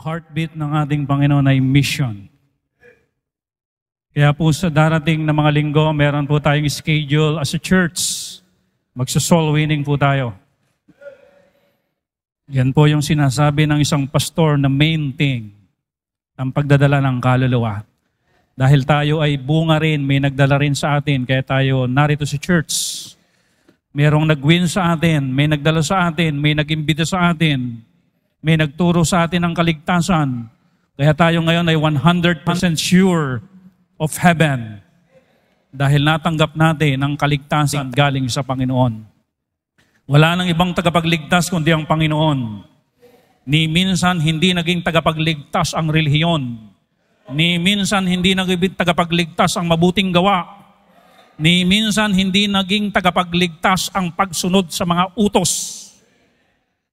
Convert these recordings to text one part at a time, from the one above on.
heartbeat ng ating Panginoon ay mission. Kaya po sa darating na mga linggo, meron po tayong schedule as a church. Magso-soul winning po tayo. Yan po yung sinasabi ng isang pastor na main thing, ang pagdadala ng kaluluwa. Dahil tayo ay bunga rin, may nagdala rin sa atin, kaya tayo narito sa church. Merong nag-win sa atin, may nagdala sa atin, may nag-imbita sa atin, may nagturo sa atin ng kaligtasan. Kaya tayo ngayon ay 100% sure of heaven. Dahil natanggap natin ang kaligtasan galing sa Panginoon. Wala nang ibang tagapagligtas kundi ang Panginoon. Ni minsan hindi naging tagapagligtas ang relihiyon. Ni minsan hindi naging tagapagligtas ang mabuting gawa. Ni minsan hindi naging tagapagligtas ang pagsunod sa mga utos.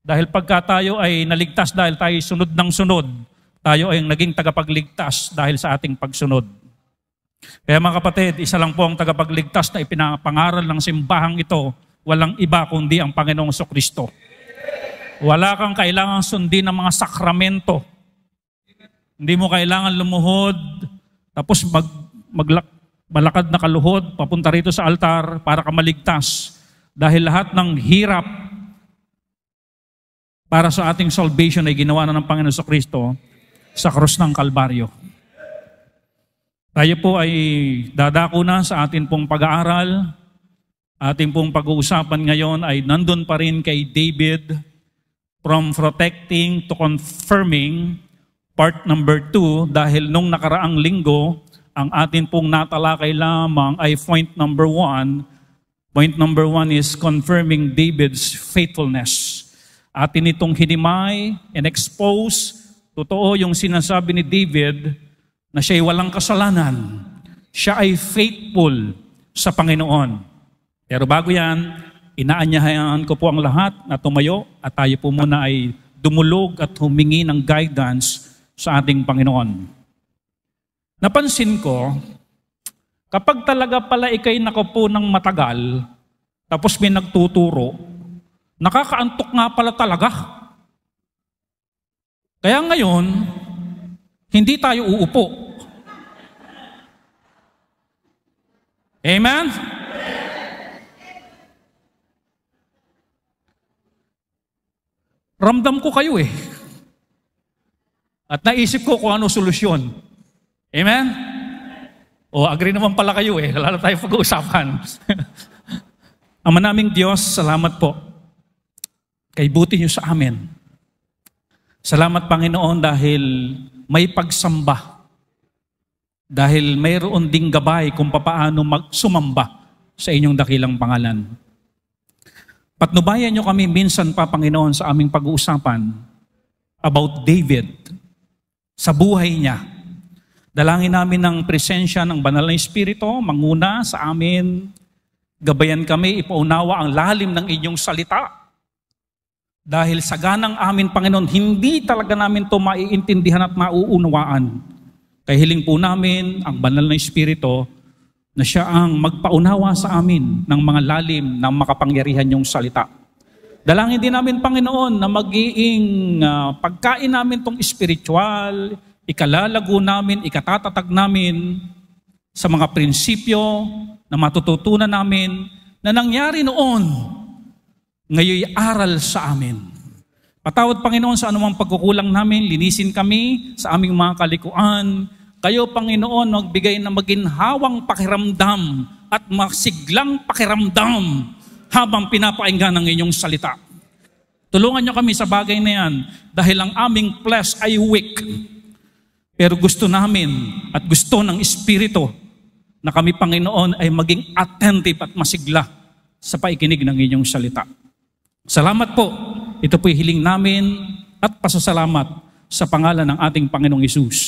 Dahil pagka tayo ay naligtas dahil tayo sunod ng sunod, tayo ay naging tagapagligtas dahil sa ating pagsunod. Kaya mga kapatid, isa lang po ang tagapagligtas na ipinapangaral ng simbahang ito, walang iba kundi ang Panginoong Jesucristo. Wala kang kailangang sundin ng mga sakramento. Hindi mo kailangan lumuhod, tapos malakad na kaluhod, papunta rito sa altar para ka maligtas. Dahil lahat ng hirap para sa ating salvation ay ginawa na ng Panginoon Jesucristo sa krus ng Kalbaryo. Tayo po ay dadako na sa atin pong pag-aaral. Ating pong pag-uusapan ngayon ay nandun pa rin kay David, from protecting to confirming, part number 2, dahil nung nakaraang linggo, ang atin pong natalakay lamang ay point number 1. Point number 1 is confirming David's faithfulness. Atin itong hinimay and expose, totoo yung sinasabi ni David na siya'y walang kasalanan. Siya ay faithful sa Panginoon. Pero bago yan, inaanyahan ko po ang lahat na tumayo at tayo po muna ay dumulog at humingi ng guidance sa ating Panginoon. Napansin ko, kapag talaga pala ikay nakaupo ng matagal, tapos may nagtuturo, nakakaantok nga pala talaga. Kaya ngayon, hindi tayo uupo. Amen? Ramdam ko kayo eh. At naisip ko kung ano solusyon. Amen? O, agree naman pala kayo eh. Lalo tayo pag-uusapan. Ama naming Diyos, salamat po. Kay buti niyo sa amin. Salamat Panginoon dahil may pagsamba. Dahil mayroon ding gabay kung papaano sumamba sa inyong dakilang pangalan. Patnubayan niyo kami minsan pa, Panginoon, sa aming pag-uusapan about David, sa buhay niya. Dalangin namin ng presensya ng Banal na Espiritu, manguna sa amin, gabayan kami, ipaunawa ang lalim ng inyong salita. Dahil sa ganang amin, Panginoon, hindi talaga namin ito maiintindihan at mauunawaan. Kaya hiling po namin ang Banal na Espiritu na siya ang magpaunawa sa amin ng mga lalim ng makapangyarihan yung salita. Dalangin din namin, Panginoon, na magiging pagkain namin itong spiritual, ikalalago namin, ikatatatag namin sa mga prinsipyo na matututunan namin na nangyari noon, ngayon aral sa amin. Patawad, Panginoon, sa anumang pagkukulang namin, linisin kami sa aming mga kalikuan. Kayo, Panginoon, magbigay na maginhawang pakiramdam at masiglang pakiramdam habang pinapakinggan ang inyong salita. Tulungan niyo kami sa bagay na yan dahil ang aming flesh ay weak. Pero gusto namin at gusto ng Espiritu na kami, Panginoon, ay maging attentive at masigla sa paikinig ng inyong salita. Salamat po. Ito po'y hiling namin at pasasalamat sa pangalan ng ating Panginoong Hesus.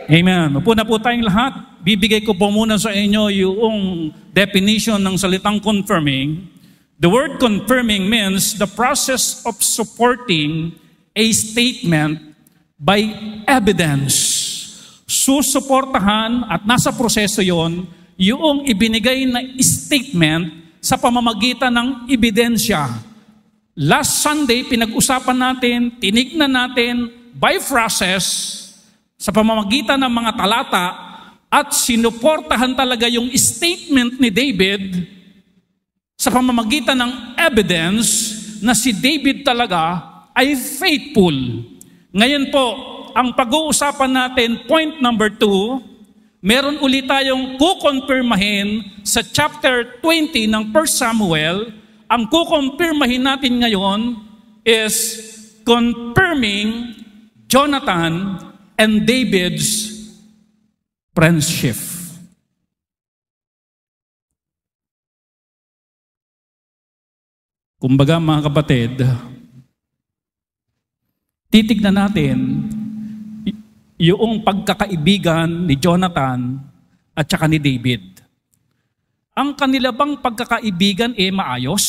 Amen. Upo na po tayong lahat. Bibigay ko po muna sa inyo yung definition ng salitang confirming. The word confirming means the process of supporting a statement by evidence. Susuportahan at nasa proseso yon yung ibinigay na statement sa pamamagitan ng ebidensya. Last Sunday, pinag-usapan natin, tinignan natin bifrases sa pamamagitan ng mga talata at sinuportahan talaga yung statement ni David sa pamamagitan ng evidence na si David talaga ay faithful. Ngayon po, ang pag-uusapan natin, point number 2, meron ulit tayong kukonfirmahin sa chapter 20 ng 1 Samuel. Ang kukonfirmahin natin ngayon is confirming Jonathan and David's friendship. Kumbaga mga kapatid, titignan natin yung pagkakaibigan ni Jonathan at saka ni David. Ang kanila bang pagkakaibigan ay maayos?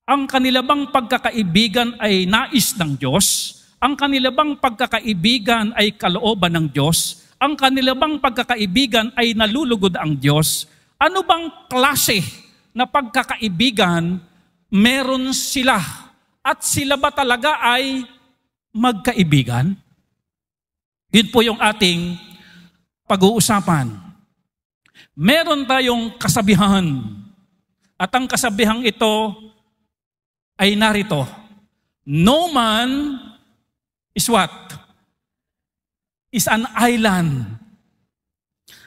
Ang kanila bang pagkakaibigan ay nais ng Diyos? Ang kanila bang pagkakaibigan ay kalooban ng Diyos? Ang kanila bang pagkakaibigan ay nalulugod ang Diyos? Ano bang klase na pagkakaibigan meron sila? At sila ba talaga ay magkaibigan? Yun po yung ating pag-uusapan. Meron tayong kasabihan. At ang kasabihang ito ay narito. No man is what? Is an island.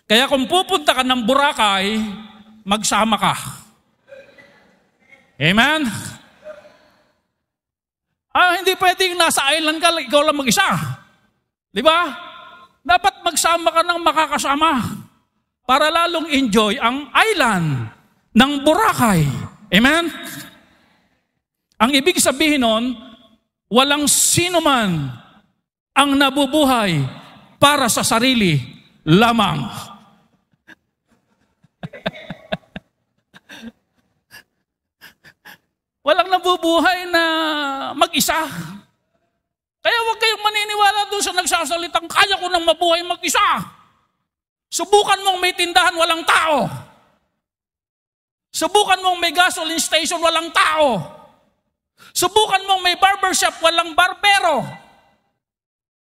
Kaya kung pupunta ka ng Boracay, magsama ka. Amen? Hindi pwedeng nasa island ka, ikaw lang mag-isa. Di ba? Dapat magsama ka ng makakasama para lalong enjoy ang island ng Boracay. Amen? Ang ibig sabihin nun, walang sino man ang nabubuhay para sa sarili lamang. Walang nabubuhay na mag-isa. Kaya huwag kayong maniniwala doon sa nagsasalitang kaya ko nang mabuhay mag-isa. Subukan mong may tindahan, walang tao. Subukan mong may gasoline station, walang tao. Subukan mong may barbershop, walang barbero.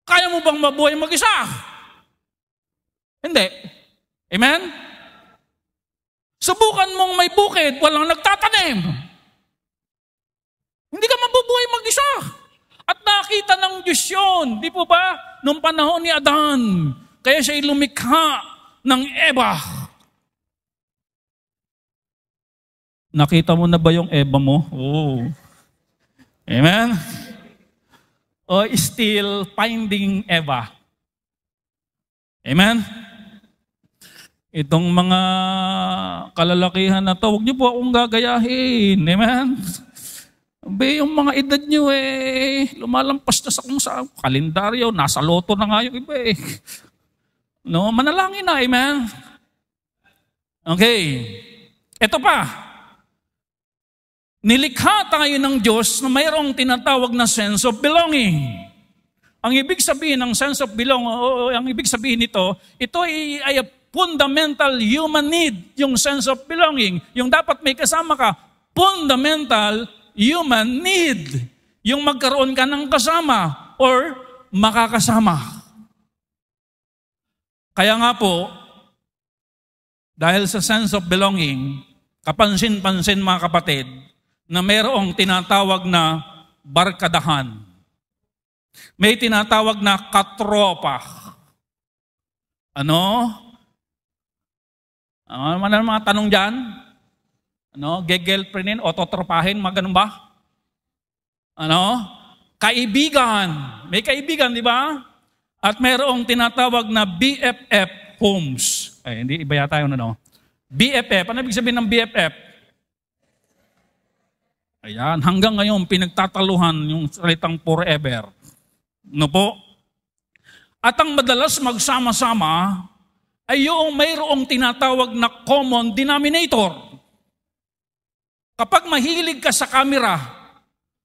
Kaya mo bang mabuhay mag-isa? Hindi. Amen? Subukan mong may bukid, walang nagtatanim. Hindi ka mabubuhay mag-isa. At nakita ng Diyos yun, di po ba? Noong panahon ni Adan, kaya siya'y lumikha ng Eva. Nakita mo na ba yung Eva mo? Oh. Amen? O still finding Eva? Amen? Itong mga kalalakihan na to, huwag niyo po akong gagayahin. Amen? Yung mga edad nyo lumalampas na sa kung sa kalendaryo, nasa loto na nga yung iba No, manalangin na, amen? Okay. Ito pa. Nilikha tayo ng Diyos na mayroong tinatawag na sense of belonging. Ang ibig sabihin ng sense of ang ibig sabihin nito, ito ay a fundamental human need, yung sense of belonging. Yung dapat may kasama ka, fundamental human need. Yung magkaroon ka ng kasama or makakasama. Kaya nga po, dahil sa sense of belonging, kapansin-pansin mga kapatid, na mayroong tinatawag na barkadahan. May tinatawag na katropa. Ano? Ano man ang mga tanong dyan? Gegirlfriendin o totropahin, mga ganun ba? Kaibigan. May kaibigan, di ba? At mayroong tinatawag na BFF homes. Hindi iba yata yun, BFF. Ano ibig sabihin ng BFF? Ayan, hanggang ngayon, pinagtataluhan yung salitang forever. Po? At ang madalas magsama-sama ay yung mayroong tinatawag na common denominator. Kapag mahilig ka sa camera,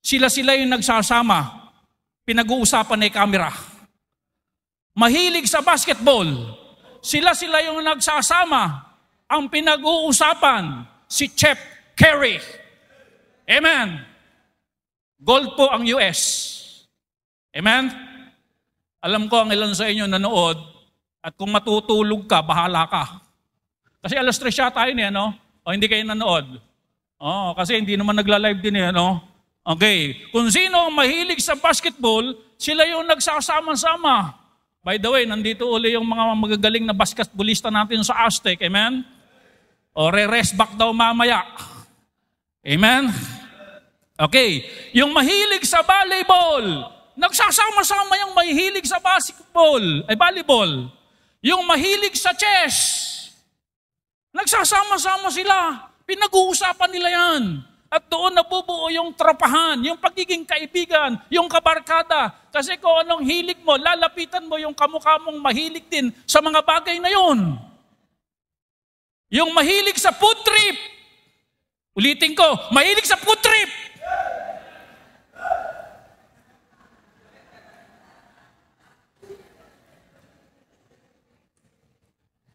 sila-sila yung nagsasama, pinag-uusapan ay camera. Mahilig sa basketball, sila-sila yung nagsasama, ang pinag-uusapan, si Chef Curry. Amen. Gold po ang US. Amen. Alam ko ang ilan sa inyo nanood at kung matutulog ka, bahala ka. Kasi alas 3 yata yun no? O hindi kayo nanood? Kasi hindi naman nagla-live din no? Okay. Kung sino ang mahilig sa basketball, sila yung nagsasama-sama. By the way, nandito uli yung mga magagaling na basketballista natin sa Aztec. Amen? O re-rest back daw mamaya. Amen? Okay. Yung mahilig sa volleyball, nagsasama-sama yung mahilig sa volleyball. Yung mahilig sa chess, nagsasama-sama sila. Pinag-uusapan nila yan. At doon nabubuo yung tropahan, yung pagiging kaibigan, yung kabarkada. Kasi kung anong hilig mo, lalapitan mo yung kamukha mong mahilig din sa mga bagay na yun. Yung mahilig sa food trip. Ulitin ko, mahilig sa food trip.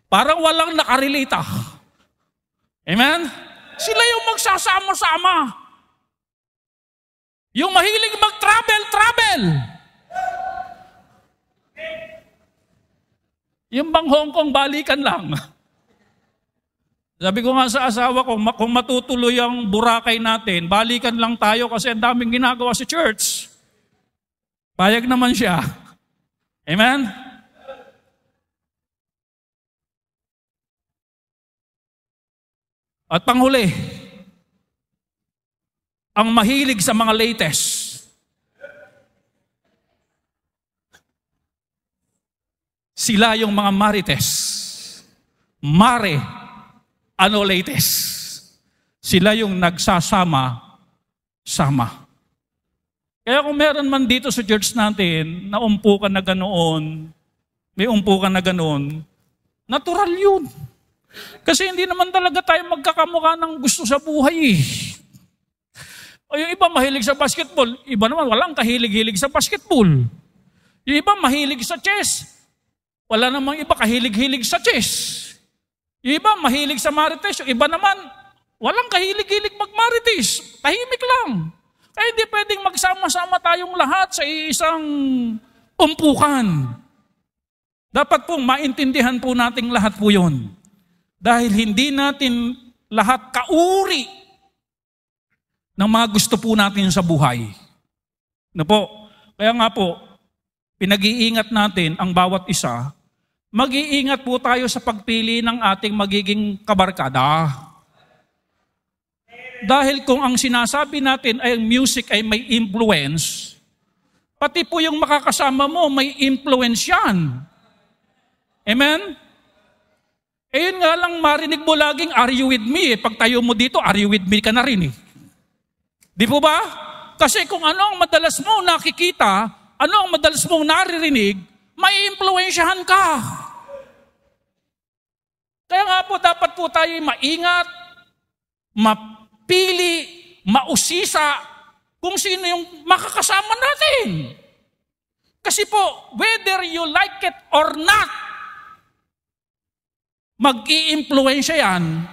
Parang walang nakarelate. Amen? Sila yung magsasama-sama. Yung mahilig mag-travel. Yung bang Hong Kong, balikan lang. Sabi ko nga sa asawa ko, kung matutuloy ang Boracay natin, balikan lang tayo kasi ang daming ginagawa sa church. Payag naman siya. Amen? At panghuli, ang mahilig sa mga latest. Sila yung mga marites. Mare, ano latest? Sila yung nagsasama-sama. Kaya kung meron man dito sa church natin na umpukan na ganoon, may umpukan na ganoon, natural yun. Kasi hindi naman talaga tayo magkakamukha ng gusto sa buhay O yung iba mahilig sa basketball, iba naman walang kahilig-hilig sa basketball. Yung iba mahilig sa chess, wala namang iba kahilig-hilig sa chess. Yung iba mahilig sa marites, yung iba naman walang kahilig-hilig magmarites. Tahimik lang. Kaya hindi pwedeng magsama-sama tayong lahat sa isang umpukan. Dapat pong maintindihan po nating lahat po yun. Dahil hindi natin lahat kauri ng mga gusto po natin sa buhay. Kaya nga po, pinag-iingat natin ang bawat isa. Mag-iingat po tayo sa pagpili ng ating magiging kabarkada. Dahil kung ang sinasabi natin ay music ay may influence, pati po yung makakasama mo may influence yan. Amen? Yun nga lang marinig mo laging, are you with me? Pag tayo mo dito, are you with me ka na rin Di po ba? Kasi kung ano ang madalas mo nakikita, ano ang madalas mong naririnig, may impluwensyahan ka. Kaya nga po, dapat po tayo maingat, mapili, mausisa, kung sino yung makakasama natin. Kasi po, whether you like it or not, mag-i-impluwensya yan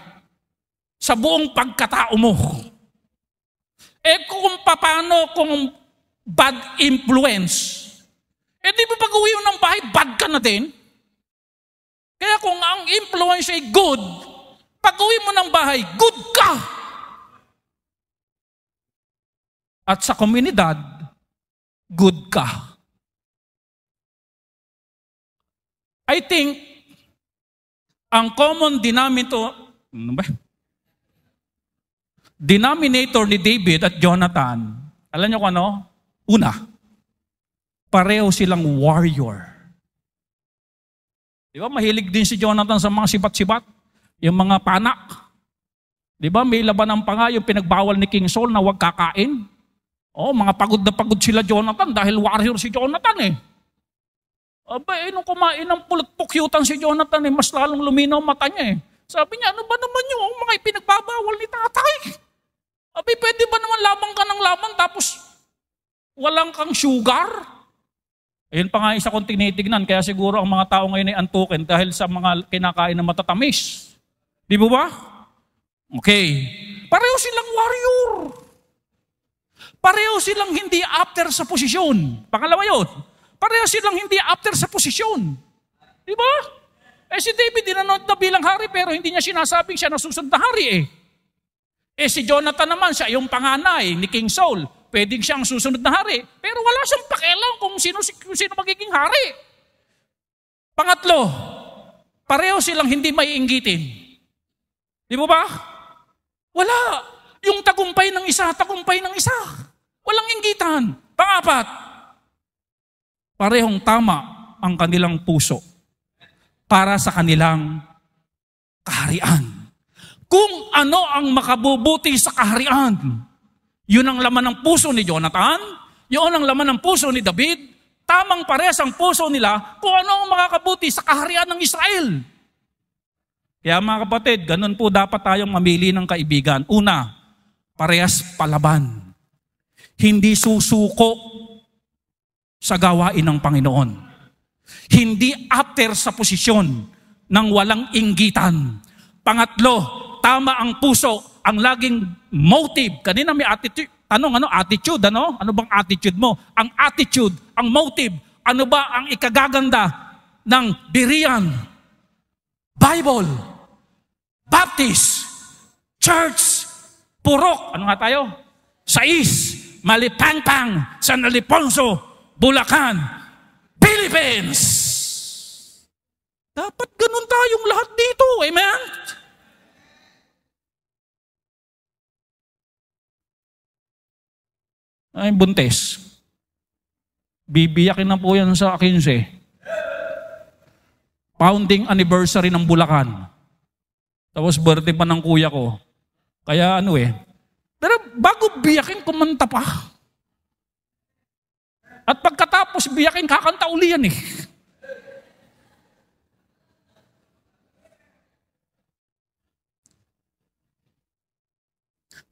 sa buong pagkatao mo. Kung paano kung bad influence, di ba pag-uwi mo ng bahay, bad ka na din? Kaya kung ang influence ay good, pag-uwi mo ng bahay, good ka. At sa komunidad, good ka. I think, ang common denominator ni David at Jonathan, alam niyo kung ano? Una, pareho silang warrior. Di ba? Mahilig din si Jonathan sa mga sibat-sibat, yung mga panak. Di ba? May labanan pa nga yung pinagbawal ni King Saul na huwag kakain. Mga pagod na pagod sila Jonathan dahil warrior si Jonathan nung kumain ng pulot-pukyutan si Jonathan mas lalong luminaw mata niya Sabi niya, ano ba naman yung mga ipinagbabawal ni tatay? Pwede ba naman labang ka ng labang tapos walang kang sugar? Ayun pa nga isa kong tinitignan, kaya siguro ang mga tao ngayon ay antukin dahil sa mga kinakain na matatamis. Di ba? Okay. Pareho silang warrior. Pareho silang hindi after sa posisyon. Pangalawa yun. pareho silang hindi after sa posisyon. Di ba? Si David dinanod na bilang hari pero hindi niya sinasabing siya nasusunod na hari si Jonathan naman, siya yung panganay ni King Saul. Pwedeng siyang susunod na hari. Pero wala siyang pakialam kung sino magiging hari. Pangatlo, pareho silang hindi maiinggitin. Di ba ba? Wala. Yung tagumpay ng isa. Walang inggitan. Pangapat, parehong tama ang kanilang puso para sa kanilang kaharian. Kung ano ang makabubuti sa kaharian, yun ang laman ng puso ni Jonathan, yun ang laman ng puso ni David, tamang parehas ang puso nila kung ano ang makakabuti sa kaharian ng Israel. Kaya mga kapatid, ganun po dapat tayong mamili ng kaibigan. Una, parehas palaban. Hindi susuko sa gawain ng Panginoon. Hindi after sa posisyon ng walang inggitan. Pangatlo, tama ang puso, ang laging motive. Kanina may attitude. Tanong, attitude, ano? Ano bang attitude mo? Ang attitude, ang motive, ano ba ang ikagaganda ng Berean, Bible, Baptist, Church, Purok, ano nga tayo? Sais, Malipangpang, San Ildefonso, Bulacan, Philippines. Dapat ganun tayong lahat dito, amen? Ay, buntes. Bibiyakin na po yan sa 15. Founding anniversary ng Bulacan. Tapos birthday pa ng kuya ko. Kaya Pero bago biyakin, kumanta pa. At pagkatapos biyakin, kakanta uli yan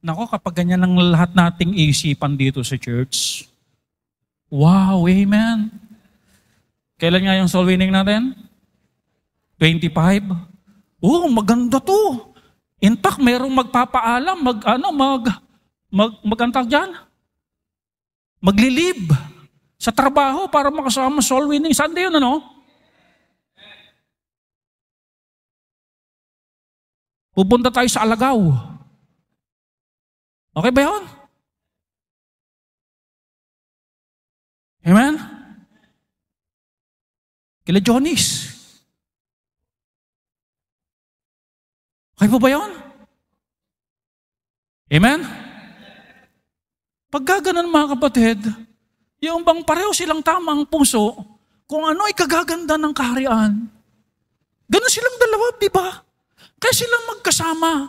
Nako, kapag ganyan ang lahat nating isipan dito sa church, wow, amen. Kailan nga yung soul winning natin? 25? Maganda to. In fact, merong magpapaalam, magantag dyan? Maglilib sa trabaho para makasama soul winning Sunday yun, Pupunta tayo sa Alagaw. Okay ba yun? Amen? Kila Johnny's. Okay po ba yun? Amen? Pagkaganon mga kapatid, yung bang pareho silang tamang puso, kung ano ay kagaganda ng kaharian, ganun silang dalawa, di ba? Kaya silang magkasama.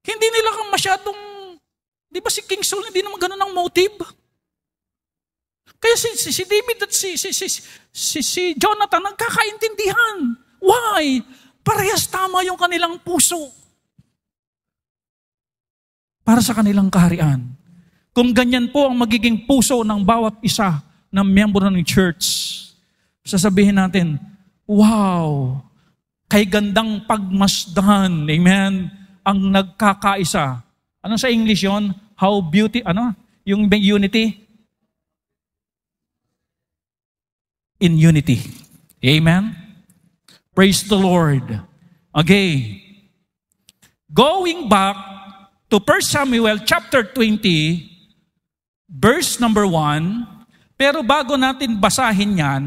Hindi nila kang masyadong, di ba si King Saul, hindi naman ganun ang motive. Kaya si David at si Jonathan nagkakaintindihan. Why? Parehas tama yung kanilang puso. Para sa kanilang kaharian. Kung ganyan po ang magiging puso ng bawat isa ng miyembro ng church, sasabihin natin, wow, kay gandang pagmasdan, amen, ang nagkakaisa. Ano sa English yon? How beauty, yung unity? In unity. Amen? Praise the Lord. Okay. Going back to 1 Samuel chapter 20, verse number 1, pero bago natin basahin yan,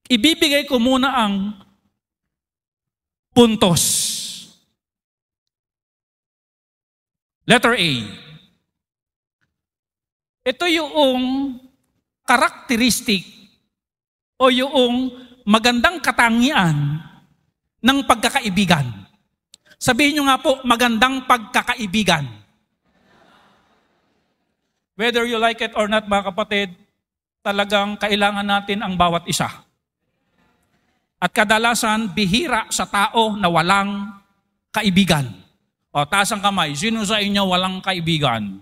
ibibigay ko muna ang puntos. Letter A. Ito yung karakteristik o yung magandang katangian ng pagkakaibigan. Sabihin nyo nga po, magandang pagkakaibigan. Whether you like it or not, mga kapatid, talagang kailangan natin ang bawat isa. At kadalasan, bihira sa tao na walang kaibigan. O, taas ang kamay. Sino sa inyo walang kaibigan?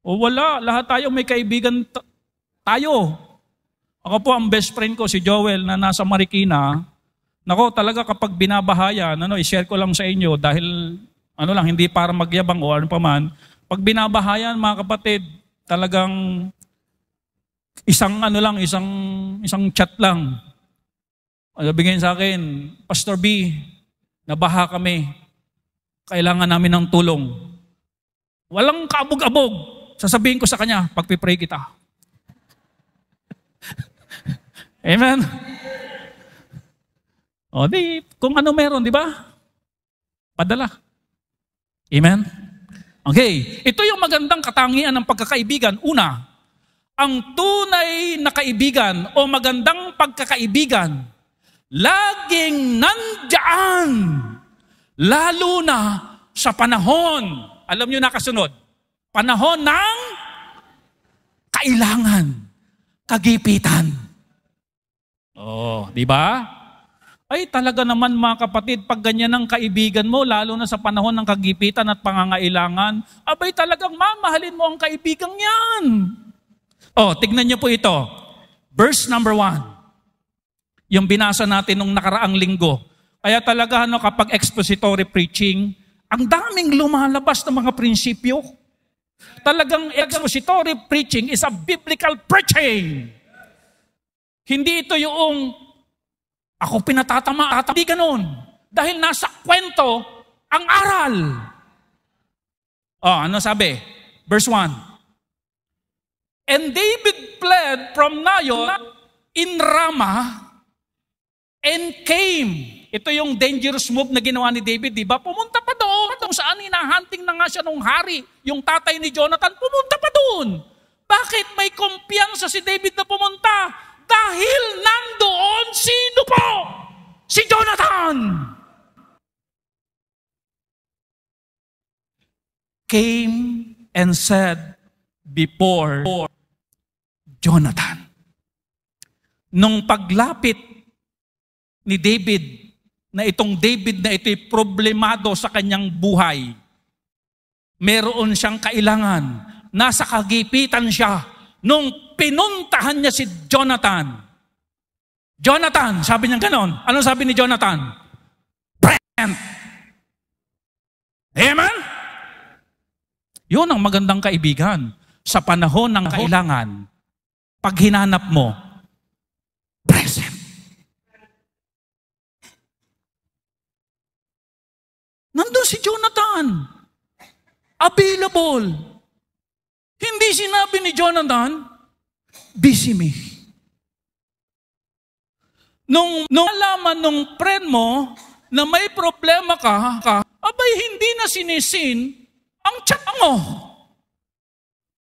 O wala, lahat tayo may kaibigan tayo. Ako po ang best friend ko, si Joel, na nasa Marikina. Nako, talaga kapag binabahayan, i-share ko lang sa inyo dahil, hindi para magyabang o ano pa man. Pag binabahayan, mga kapatid, talagang isang chat lang. Bigyan sa akin, Pastor B, nabaha kami. Kailangan namin ng tulong. Walang kaabog-abog. Sasabihin ko sa kanya, pagpipray kita. Amen? O di, kung ano meron, di ba? Padala. Amen? Okay, ito yung magandang katangian ng pagkakaibigan. Una, ang tunay na kaibigan o magandang pagkakaibigan, laging nandyan, lalo na sa panahon, alam nyo na kasunod, panahon ng kailangan, kagipitan. Oh, di ba? Ay talaga naman mga kapatid, pag ganyan ang kaibigan mo, lalo na sa panahon ng kagipitan at pangangailangan, abay talagang mamahalin mo ang kaibigang yan. Oh, tignan niyo po ito. Verse number 1. Yung binasa natin nung nakaraang linggo. Kaya talaga kapag expository preaching, ang daming lumalabas ng mga prinsipyo. Talagang expository preaching is a biblical preaching. Hindi ito yung ako pinatatama, hindi ganun. Dahil nasa kwento ang aral. Oh, ano sabi? Verse 1. And David fled from Naioth in Ramah and came. Ito yung dangerous move na ginawa ni David, di ba? Pumunta pa doon kung saan hinahunting na nga siya nung hari. Yung tatay ni Jonathan, pumunta pa doon. Bakit may kumpiyansa si David na pumunta? Dahil nandoon, sino po? Si Jonathan! Came and said before Jonathan. Nung paglapit ni David, na itong David na ito'y problemado sa kanyang buhay, meron siyang kailangan, nasa kagipitan siya, nung pinuntahan niya si Jonathan. Jonathan, sabi niya ganon. Anong sabi ni Jonathan? Present. Amen? Yun ang magandang kaibigan. Sa panahon ng kailangan, pag hinanap mo, present. Nandun si Jonathan. Available. Hindi sinabi ni Jonathan, busy me. Nung alaman nung friend mo na may problema ka, abay hindi na sinisin ang chat mo.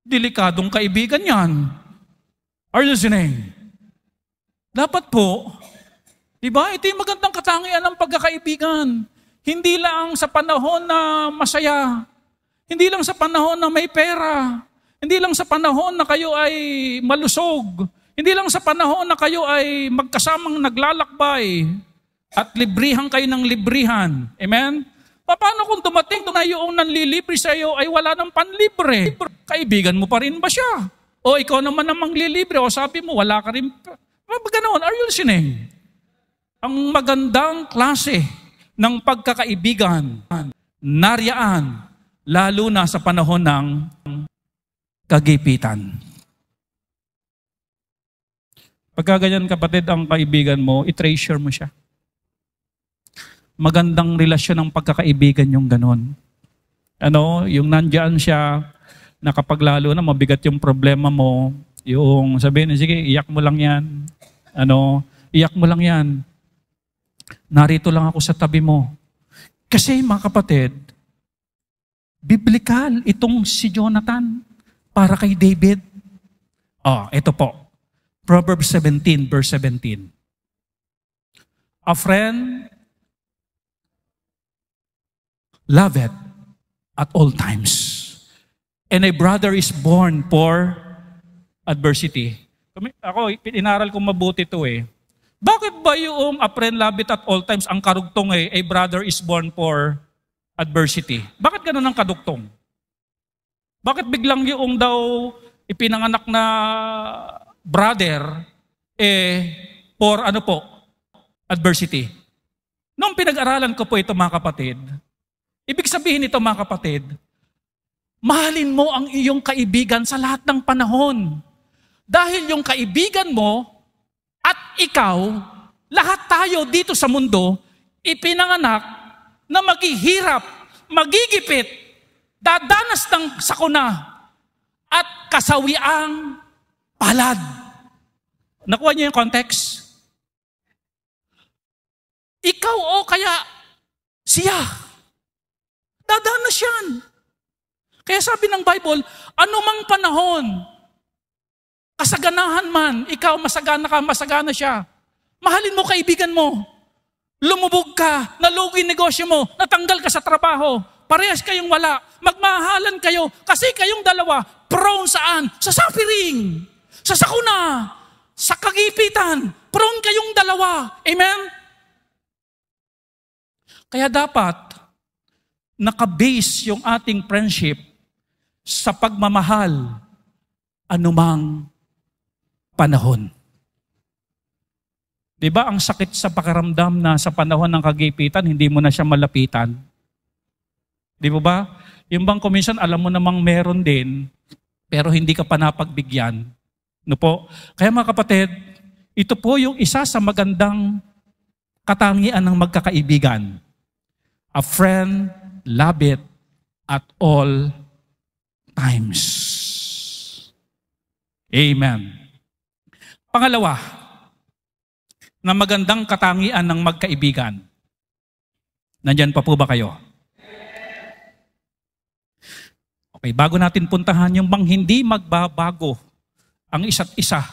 Delikadong kaibigan yan. Are you listening? Dapat po, diba, ito yung magandang katangian ng pagkakaibigan. Hindi lang sa panahon na masaya. Hindi lang sa panahon na may pera. Hindi lang sa panahon na kayo ay malusog. Hindi lang sa panahon na kayo ay magkasamang naglalakbay at librihan kayo ng librihan. Amen? Paano kung dumating na yung nanlilibre sa iyo ay wala ng panlibre? Kaibigan mo pa rin ba siya? O ikaw naman ang manglilibre o sabi mo wala ka rin. Ganoon, are you listening? Ang magandang klase ng pagkakaibigan, nariyaan, lalo na sa panahon ng kagipitan. Pagka ganyan kapatid ang kaibigan mo, i-treasure mo siya. Magandang relasyon ng pagkakaibigan yung ganon. Yung nandyan siya, na kapag lalo na mabigat yung problema mo, yung sabihin, sige, iyak mo lang yan. Iyak mo lang yan. Narito lang ako sa tabi mo. Kasi mga kapatid, biblical itong si Jonathan para kay David. Ito po. Proverbs 17, verse 17. A friend loveth at all times. And a brother is born for adversity. Ako, inaral ko mabuti ito eh. Bakit ba yung a friend loveth at all times ang karugtong a brother is born for adversity? Bakit ganun ang kadugtong? Bakit biglang yung daw ipinanganak na brother for adversity? Nung pinag-aralan ko po ito mga kapatid, ibig sabihin ito mga kapatid, mahalin mo ang iyong kaibigan sa lahat ng panahon. Dahil yung kaibigan mo at ikaw, lahat tayo dito sa mundo, ipinanganak na maghihirap, magigipit, dadanas ng sakuna at kasawiang palad. Nakuha niyo yung context? Ikaw o kaya siya. Dadanas yan. Kaya sabi ng Bible, anumang panahon, kasaganahan man, ikaw masagana ka, masagana siya. Mahalin mo kaibigan mo. Lumubog ka, nalugi negosyo mo, natanggal ka sa trabaho, parehas kayong wala, magmahalan kayo, kasi kayong dalawa, prone saan? Sa suffering, sa sakuna, sa kagipitan, prone kayong dalawa. Amen? Kaya dapat, nakabase yung ating friendship sa pagmamahal anumang panahon. Diba ang sakit sa pakiramdam na sa panahon ng kagipitan, hindi mo na siya malapitan? Di ba? Yung bang kuminsan, alam mo namang meron din, pero hindi ka pa napagbigyan. No po? Kaya mga kapatid, ito po yung isa sa magandang katangian ng magkakaibigan. A friend loveth at all times. Amen. Pangalawa, na magandang katangian ng magkaibigan. Nandyan pa po ba kayo? Okay, bago natin puntahan yung bang hindi magbabago ang isa't isa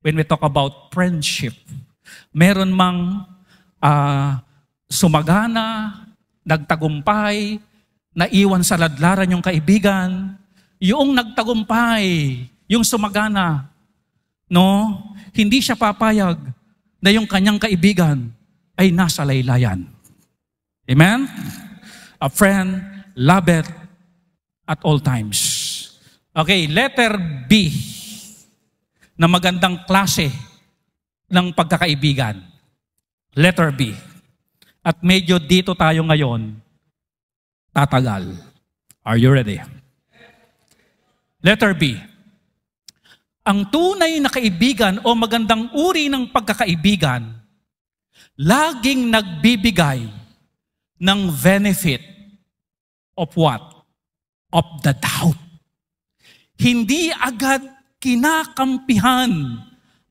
when we talk about friendship. Meron mang sumagana, nagtagumpay, naiwan sa ladlaran yung kaibigan, yung nagtagumpay, yung sumagana, no? Hindi siya papayag na yung kanyang kaibigan ay nasa laylayan. Amen? A friend loveth at all times. Okay, letter B na magandang klase ng pagkakaibigan. Letter B. At medyo dito tayo ngayon tatagal. Are you ready? Letter B. Ang tunay na kaibigan o magandang uri ng pagkakaibigan, laging nagbibigay ng benefit of what? Of the doubt. Hindi agad kinakampihan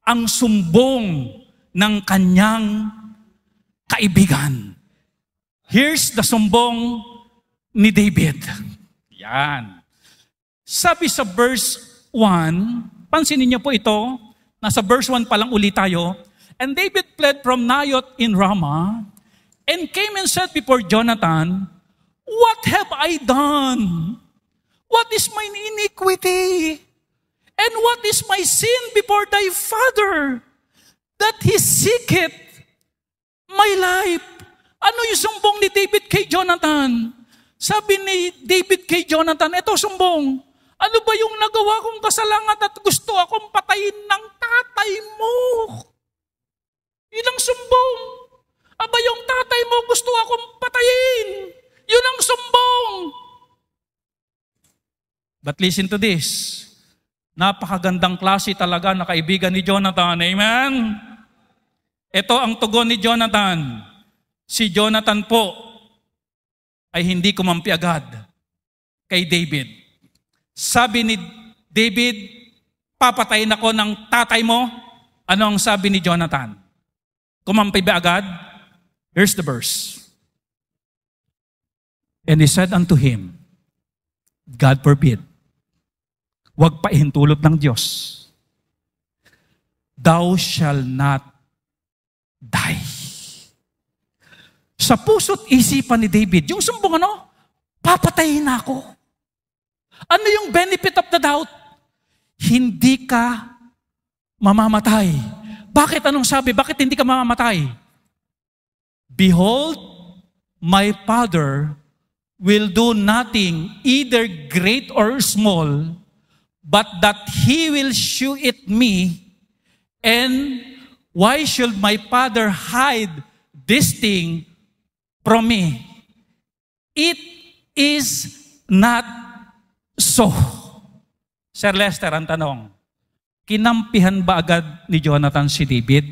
ang sumbong ng kanyang kaibigan. Here's the sumbong ni David. Yan. Sabi sa verse 1, pansinin niyo po ito, nasa verse 1 pa lang ulit tayo, and David fled from Naioth in Ramah, and came and said before Jonathan, what have I done? What is mine iniquity? And what is my sin before thy father, that he seeketh my life? Ano yung sumbong ni David kay Jonathan? Sabi ni David kay Jonathan, eto sumbong, ano ba yung nagawa kong kasalanan at gusto akong patayin ng tatay mo? Yun ang sumbong. Aba yung tatay mo gusto akong patayin. Yun ang sumbong. But listen to this. Napakagandang klase talaga na kaibigan ni Jonathan. Amen? Ito ang tugon ni Jonathan. Si Jonathan po ay hindi kumampi agad kay David. Sabi ni David, papatayin ako ng tatay mo. Ano ang sabi ni Jonathan? Kumampi ba agad? Here's the verse. And he said unto him, God forbid, huwag paihintulot ng Diyos, thou shall not die. Sa puso't isipan ni David, yung sumbong ano, papatayin na ako. Ano yung benefit of the doubt? Hindi ka mamamatay. Bakit? Anong sabi? Bakit hindi ka mamamatay? Behold, my Father will do nothing, either great or small, but that He will shew it me, and why should my Father hide this thing from me? It is not so. Sir Lester, ang tanong, kinampihan ba agad ni Jonathan si David?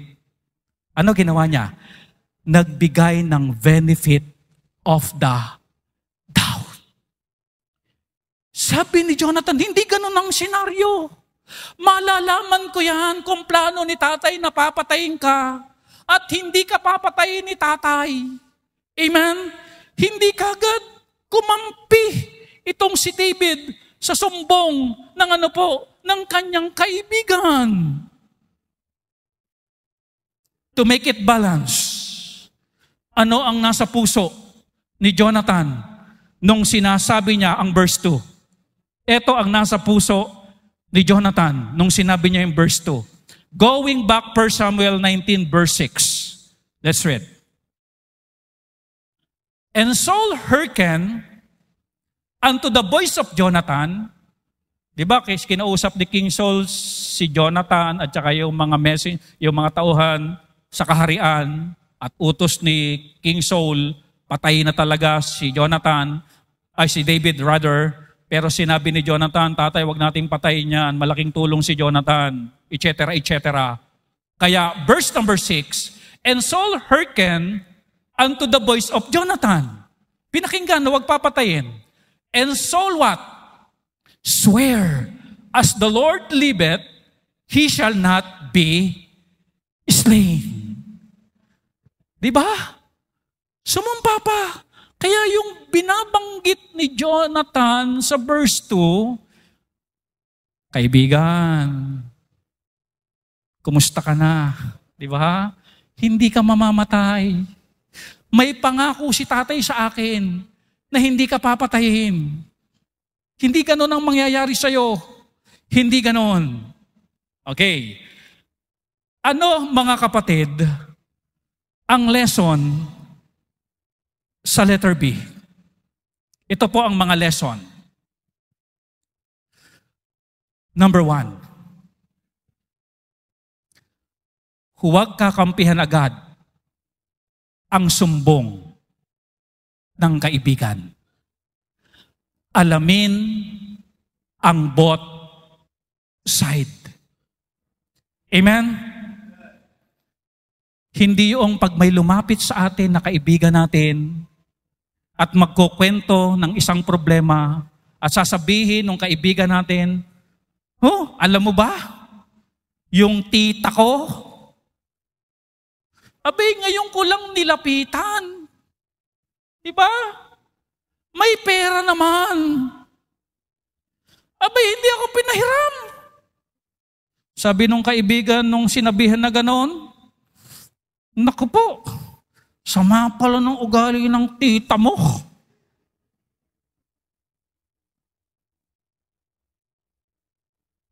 Ano ginawa niya? Nagbigay ng benefit of the doubt. Sabi ni Jonathan, hindi ganun ang senaryo. Malalaman ko yan kung plano ni tatay na papatayin ka at hindi ka papatayin ni tatay. Amen? Hindi kagad kumampi itong si David sa sumbong ng kanyang kaibigan. To make it balance, ano ang nasa puso ni Jonathan nung sinasabi niya ang verse 2? Ito ang nasa puso ni Jonathan nung sinabi niya yung verse 2. Going back 1 Samuel 19 verse 6. Let's read. And Saul hearkened unto the voice of Jonathan. Diba, kinausap ni King Saul si Jonathan at saka yung mga tauhan sa kaharian at utos ni King Saul, patayin na talaga si David rather. Pero sinabi ni Jonathan, tatay, wag nating patayin yan, malaking tulong si Jonathan, etc., etc. Kaya verse number 6, and Saul hearkened unto the voice of Jonathan. Pinakinggan na wag papatayin. And Saul what? Swear, as the Lord liveth, he shall not be slain. Diba? Sumumpa pa. Kaya yung binabanggit ni Jonathan sa verse 2, kaibigan, kumusta ka na? Diba? Hindi ka mamamatay. May pangako si tatay sa akin na hindi ka papatayin. Hindi ganon ang mangyayari sa'yo. Hindi ganon. Okay. Ano, mga kapatid, ang lesson sa letter B? Ito po ang mga lesson. Number 1, huwag kakampihan agad ang sumbong ng kaibigan. Alamin ang both side. Amen? Hindi yung pag may lumapit sa atin na kaibigan natin at magkukwento ng isang problema at sasabihin ng kaibigan natin, alam mo ba, yung tita ko, abay, ngayon ko lang nilapitan. Diba? May pera naman. Abay, hindi ako pinahiram. Sabi nung kaibigan nung sinabihan na ganon, naku po, sama pala ng ugali ng tita mo.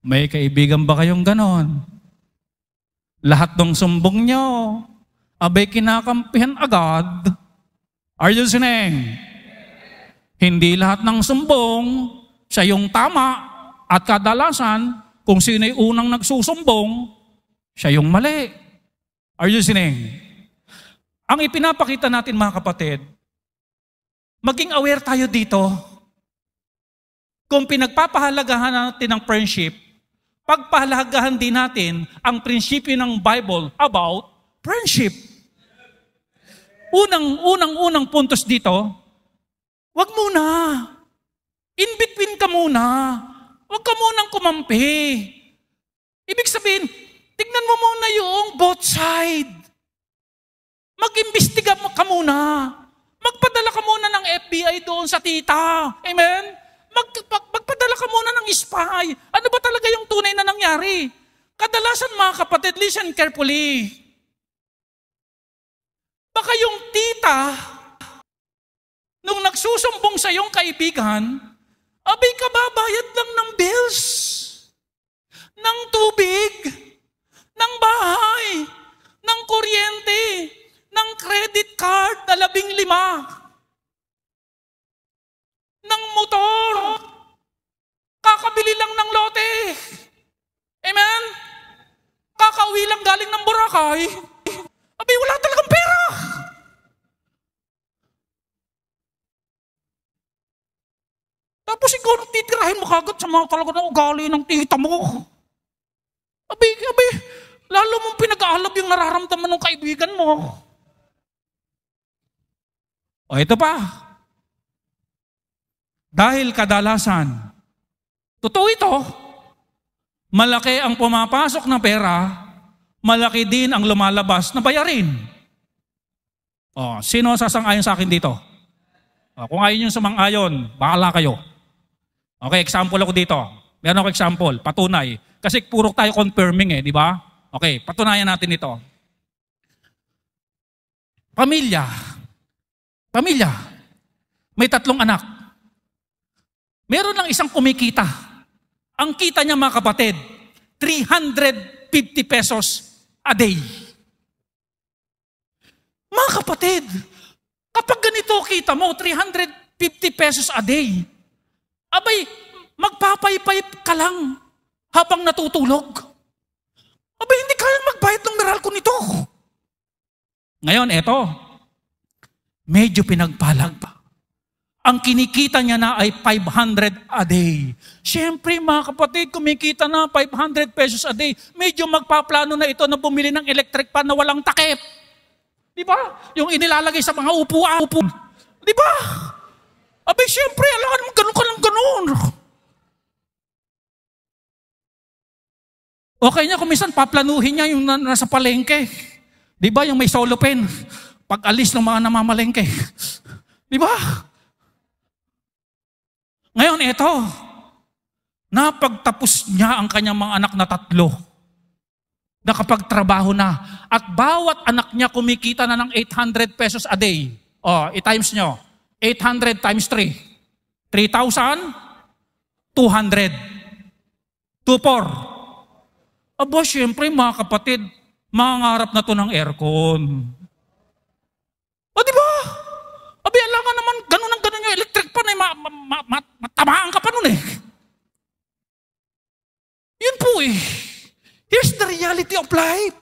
May kaibigan ba kayong ganon? Lahat ng sumbong nyo, abay kinakampihan agad. Are you listening? Hindi lahat ng sumbong siya yung tama at kadalasan kung sino yung unang nagsusumbong, siya yung mali. Are you listening? Ang ipinapakita natin mga kapatid, maging aware tayo dito. Kung pinagpapahalagahan natin ng friendship, pagpahalagahan din natin ang prinsipyo ng Bible about friendship. Unang puntos dito, wag muna. In between ka muna. Wag ka munang kumampi. Ibig sabihin, tignan mo muna yung both side. Mag-imbestiga ka muna. Magpadala ka muna ng FBI doon sa tita. Amen? Magpadala ka muna ng spy. Ano ba talaga yung tunay na nangyari? Kadalasan mga kapatid, listen carefully. Baka yung tita, nung nagsusumbong sa iyong kaibigan, abay kababayad lang ng bills, ng tubig, ng bahay, ng kuryente, ng credit card na 15, ng motor, kakabili lang ng lote. Amen? Kakauwi lang galing ng Boracay. Abay, wala talagang pera. Tapos ikaw titirahin mo kagad sa mga talaga ng ugali ng tita mo. Abi, lalo mong pinag-aalab yung nararamdaman ng kaibigan mo. O ito pa. Dahil kadalasan, totoo ito, malaki ang pumapasok na pera, malaki din ang lumalabas na bayarin. O, sino sasang-ayon sa akin dito? O, kung ayaw yung sumang-ayon, bahala kayo. Okay, example ako dito. Meron ako example, patunay. Kasi puro tayo confirming di ba? Okay, patunayan natin ito. Pamilya. May 3 anak. Meron lang isang kumikita. Ang kita niya mga kapatid, 350 pesos a day. Mga kapatid, kapag ganito kita mo, 350 pesos a day, abay, magpapaypay ka lang habang natutulog. Abay, hindi kayang magbayad ng Meralco nito. Ngayon, eto, medyo pinagpalag pa. Ang kinikita niya na ay 500 a day. Siyempre, mga kapatid, kumikita na 500 pesos a day, medyo magpaplano na ito na bumili ng electric fan na walang takip. Di ba? Yung inilalagay sa mga upuan. Di ba? Abay, siyempre, alam mo, ganun. Okay niya, kung minsan paplanuhin niya yung nasa palengke. Di ba, yung may solo pen, pag alis ng mga namamalengke. Di ba? Ngayon, eto, napagtapos niya ang kanyang mga anak na 3. Nakapagtrabaho na. At bawat anak niya kumikita na ng 800 pesos a day. O, i-times nyo. 800 times 3. 3,200. 2,400. Aba, syempre mga kapatid, mangarap na to ng aircon. O, di ba? Abi, alangan naman, ganun yung electric pan, matamaan ka pa nun Yun po Here's the reality of life.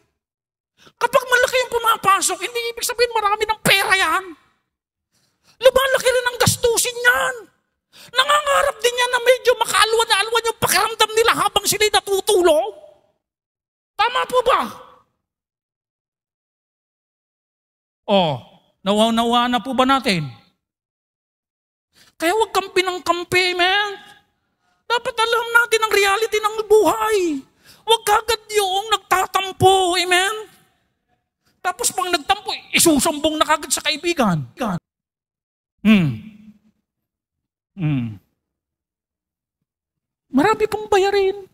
Kapag malaki yung pumapasok, hindi ibig sabihin marami ng pera yan. Lumalaki rin ang gastusin yan. Nangangarap din yan na medyo makaalwan yung pakiramdam nila habang sila'y natutulog. Tama po ba? Nawaw-nawa na po ba natin? Kaya huwag kampi ng kampi, man. Dapat alam natin ang reality ng buhay. Huwag kagad yung nagtatampo, amen? Tapos pang nagtampo, isusumbong na kagad sa kaibigan. Marami pong bayarin.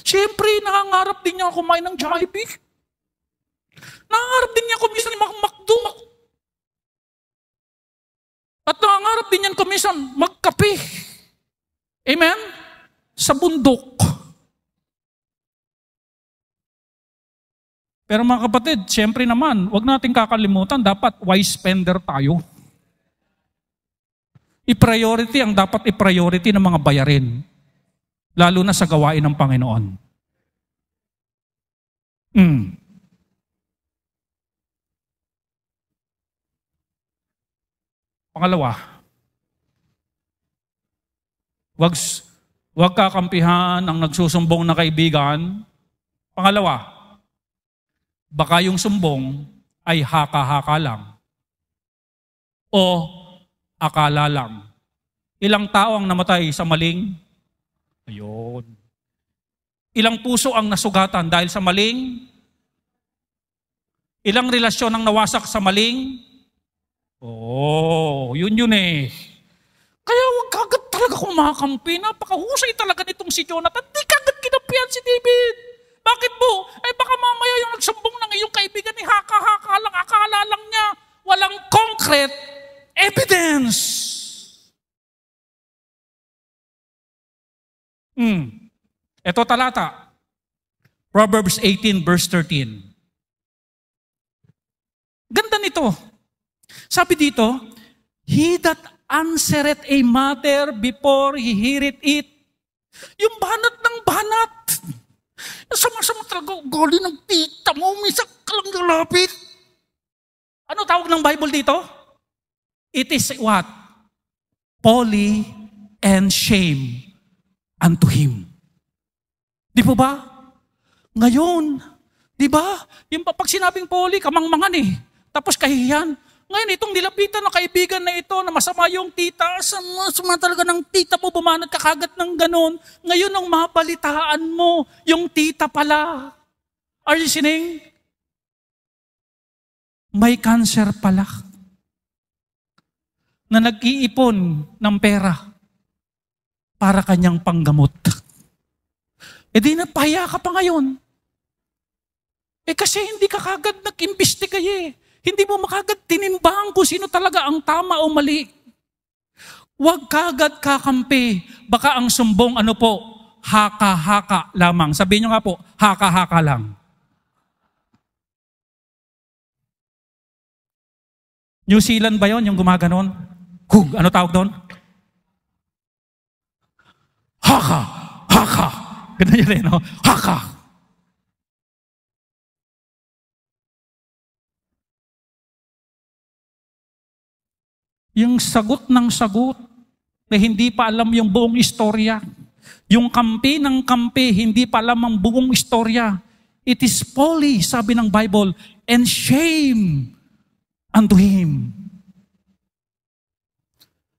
Siyempre, nangangarap din niya kumain ng Jollibee. Nangangarap din niya kumisan mag-McDo. At nangangarap din niya kumisan magkape. Amen? Sa bundok. Pero mga kapatid, siyempre naman, huwag natin kakalimutan, dapat wise spender tayo. I-priority ang dapat i-priority ng mga bayarin. Lalo na sa gawain ng Panginoon. Pangalawa, wag kakampihan ang nagsusumbong na kaibigan. Pangalawa, baka yung sumbong ay haka-haka lang o akala lang. Ilang tao ang namatay sa maling? Ayun. Ilang puso ang nasugatan dahil sa maling? Ilang relasyon ang nawasak sa maling? Yun Kaya huwag kagad talaga kumakampi. Napakahusay talaga nitong si Jonathan. Di kagad kinampihan si David. Bakit mo? Baka mamaya yung nagsumbong ng iyong kaibigan ni haka-haka lang, akala lang niya. Walang concrete evidence. Ito talata. Proverbs 18 verse 13. Ganda nito. Sabi dito, he that answereth a matter before he heareth it. Yung banat ng banat. Sama-sama talaga, gali ng tita mo, misak ka lang nalapit. Ano tawag ng Bible dito? It is what? Folly and shame unto him. Di po ba? Ngayon, di ba? Yung pag sinabing poli, kamangmangan eh. Tapos kahihiyan. Ngayon, itong nilapitan na kaibigan na ito na masama yung tita, sama talaga ng tita mo, bumanat ka kagad ng ganon. Ngayon, ang mabalitaan mo, yung tita pala. Are you listening? May cancer pala. Na nag-iipon ng pera para kanyang panggamot. E di napahiya ka pa ngayon. Kasi hindi ka kagad nag-imbestiga eh. Hindi mo makagad tinimbang kung sino talaga ang tama o mali. Huwag kagad kakampi. Baka ang sumbong haka-haka lamang. Sabihin nyo nga po, haka-haka lang. New Zealand ba yon yung gumaganon? Ano tawag doon? Haka! Haka! Ganun yun no? Haka! Yung sagot ng sagot na hindi pa alam yung buong istorya. Yung kampi ng kampi, hindi pa alam ang buong istorya. It is folly, sabi ng Bible, and shame unto him.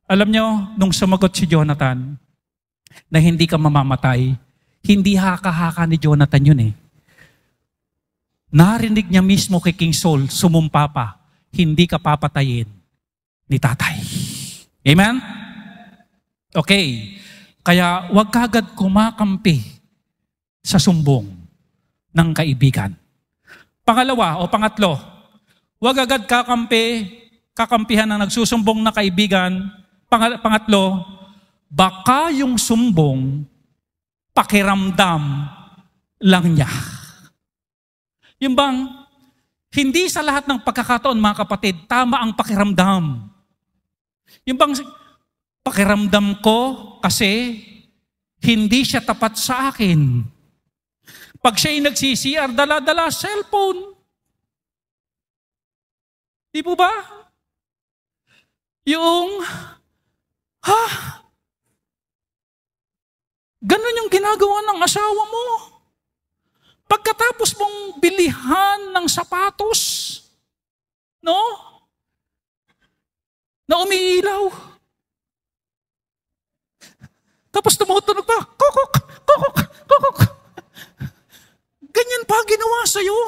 Alam nyo, nung sumagot si Jonathan, na hindi ka mamamatay, hindi haka-haka ni Jonathan yun eh. Narinig niya mismo kay King Saul, sumumpa pa, hindi ka papatayin ni tatay. Amen? Okay. Kaya huwag kagad kumakampi sa sumbong ng kaibigan. Pangalawa o pangatlo, huwag agad kakampihan ng nagsusumbong na kaibigan. Pangatlo, baka yung sumbong, pakiramdam lang niya. Yung bang, hindi sa lahat ng pagkakataon mga kapatid, tama ang pakiramdam. Yung bang pakiramdam ko kasi hindi siya tapat sa akin. Pag siya'y nag-CCR, dala-dala cellphone. Di po ba? Yung, ganun yung ginagawa ng asawa mo. Pagkatapos mong bilihan ng sapatos, no? Na umiilaw. Tapos tumutunog pa, kokok, kokok, kokok. Ganyan pa ginawa sa'yo.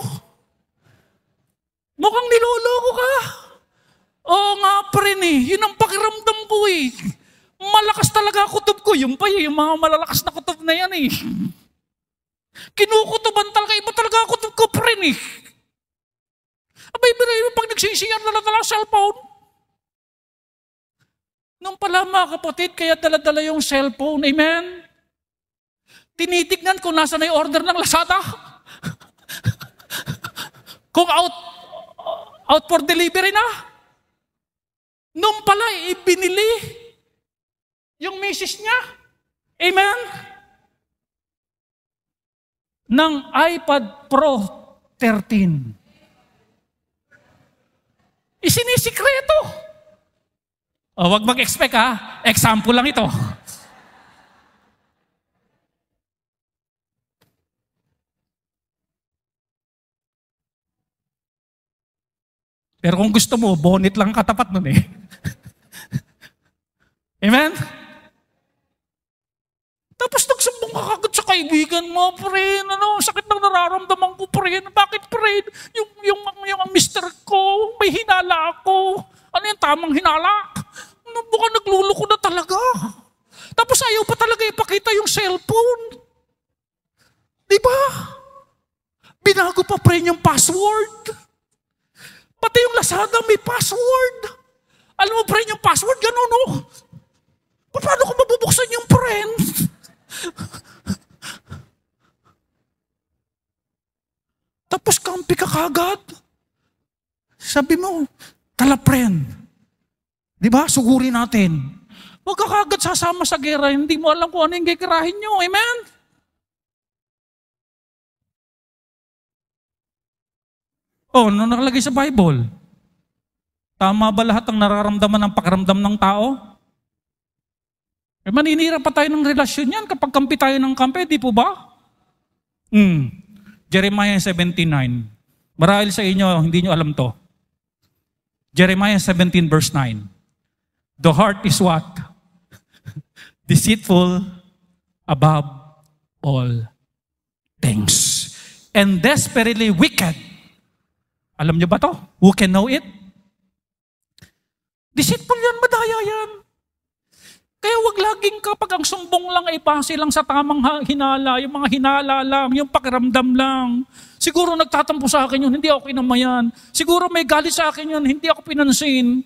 Mukhang niloloko ka. Oo nga pa rin eh. Yun ang pakiramdam ko eh. Malakas talaga kutob ko. Yung pa yung mga malalakas na kutob na yan eh. Kinukutuban talaga. Iba talaga kutob ko pa rin eh. Abay, pag nagsisiyar dala-dala cellphone. Nung pala mga kapatid, kaya dala-dala yung cellphone. Amen? Tinitignan kung nasa na yung order ng Lazada. Kung out for delivery na. Nung pala, ibinili yung misis niya. Amen? Ng iPad Pro 13. Isinisikreto. Wag mag-expect ha. Example lang ito. Pero kung gusto mo, bonnet lang katapat nun eh. Amen? Tapos nagsumbong ka kagad sa kaibigan mo, friend. Sakit ng nararamdaman ko, friend. Bakit, friend? Yung mister ko, may hinala ako. Ano yung tamang hinala? Mukhang nagluloko na talaga. Tapos ayaw pa talaga ipakita yung cellphone. Di ba? Binago pa friend yung password. Pati yung Lazada may password. Alam mo friend yung password, ganun o. Paano ko mabubuksan yung friend? Tapos kampi ka kagad. Sabi mo, tala friend. Di ba? Sugurin natin. Huwag ka kagad sasama sa gera, hindi mo alam kung ano yung kikirahin nyo. Amen? Ano nakalagay sa Bible? Tama ba lahat ang nararamdaman ng pakiramdam ng tao? Maninira pa tayo ng relasyon yan kapag kampi tayo ng kampi, di po ba? Jeremiah 17:9. Marahil sa inyo, hindi nyo alam to. Jeremiah 17 verse 9. The heart is what? Deceitful above all things. And desperately wicked. Alam nyo ba to? Who can know it? Deceitful yan, madaya yan. Kaya wag laging kapag ang sumbong lang ay base lang sa tamang hinala, yung mga hinala lang, yung pakiramdam lang. Siguro nagtatampo sa akin yun, hindi ako kinamayan. Siguro may galit sa akin yun, hindi ako pinansin.